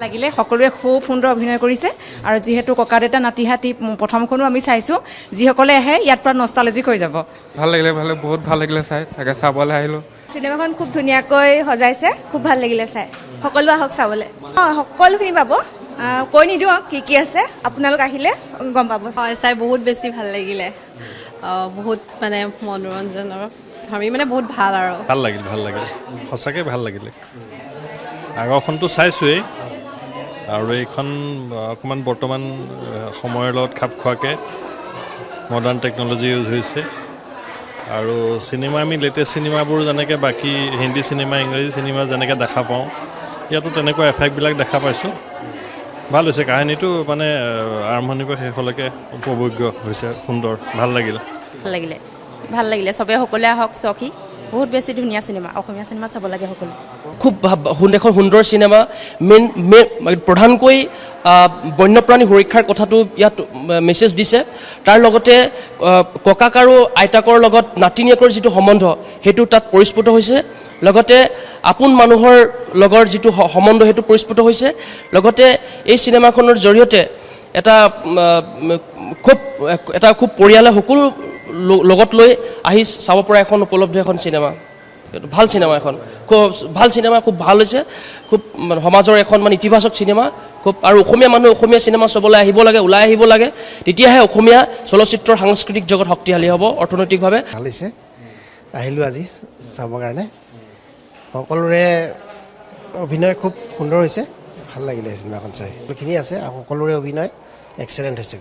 লাগিলে সকলোৱে খুব সুন্দৰ অভিনয় কৰিছে আৰু যেহেতু ককাদেউতা নাতিহাতী প্ৰথমখনো আমি চাইছো যিসকলে আহে ইয়াৰ পৰা নষ্টালজিক হৈ যাব ভাল লাগিলে বহুত ভাল লাগিলে চাই তাকে চাবলৈ আহিলো চিনেমাখন খুব ধুনীয়াকৈ সজাইছে খুব ভাল লাগিলে চাই সকলো আহক চাবলৈ সকলোখিনি পাব কৈ নিদিওঁ কি আছে আপোনালোক আহিলে গম পাব হয় চাই বহুত বেছি ভাল লাগিলে বহুত মানে মনোৰঞ্জনৰ আমি মানে বহুত ভাল আৰু ভাল লাগিল সঁচাকৈ ভাল লাগিলে আগৰখনটো চাইছোৱেই আৰু এইখন অকণমান বৰ্তমান সময়ৰ লগত খাপ খোৱাকৈ মডাৰ্ণ টেকন'লজি ইউজ হৈছে আৰু চিনেমা আমি লেটেষ্ট চিনেমাবোৰ যেনেকৈ বাকী হিন্দী চিনেমা ইংৰাজী চিনেমা যেনেকৈ দেখা পাওঁ ইয়াতো তেনেকুৱা এফেক্টবিলাক দেখা পাইছোঁ ভাল হৈছে কাহিনীটো মানে আৰম্ভণিৰ পৰা শেষলৈকে উপভোগ্য হৈছে সুন্দৰ ভাল লাগিলে চবে সকলোৱে আহক চখি বহুত বেছি ধুনীয়া চিনেমা অসমীয়া চিনেমা চাব লাগে সকলো খুব এখন সুন্দৰ চিনেমা প্ৰধানকৈ বন্যপ্ৰাণী সুৰক্ষাৰ কথাটো ইয়াত মেছেজ দিছে তাৰ লগতে ককাক আৰু আইতাকৰ লগত নাতিনীয়েকৰ যিটো সম্বন্ধ সেইটো তাত পৰিস্ফুট হৈছে লগতে আপোন মানুহৰ লগৰ যিটো সম্বন্ধ সেইটো পৰিস্ফুট হৈছে লগতে এই চিনেমাখনৰ জৰিয়তে এটা খুব পৰিয়ালে সকলো লগত লৈ আহি চাব পৰা এখন উপলব্ধ এখন চিনেমা ভাল চিনেমা এখন খুব ভাল চিনেমা খুব ভাল হৈছে খুব সমাজৰ এখন মানে ইতিবাচক চিনেমা খুব আৰু অসমীয়া মানুহ অসমীয়া চিনেমা চাবলৈ আহিব লাগে ওলাই আহিব লাগে তেতিয়াহে অসমীয়া চলচ্চিত্ৰৰ সাংস্কৃতিক জগত শক্তিশালী হ'ব অৰ্থনৈতিকভাৱে ভাল হৈছে আহিলোঁ আজি চাবৰ কাৰণে সকলোৰে অভিনয় খুব সুন্দৰ হৈছে ভাল লাগিলে চিনেমাখন চাই সকলোখিনি আছে আৰু সকলোৰে অভিনয় এক্সেলেণ্ট হৈছে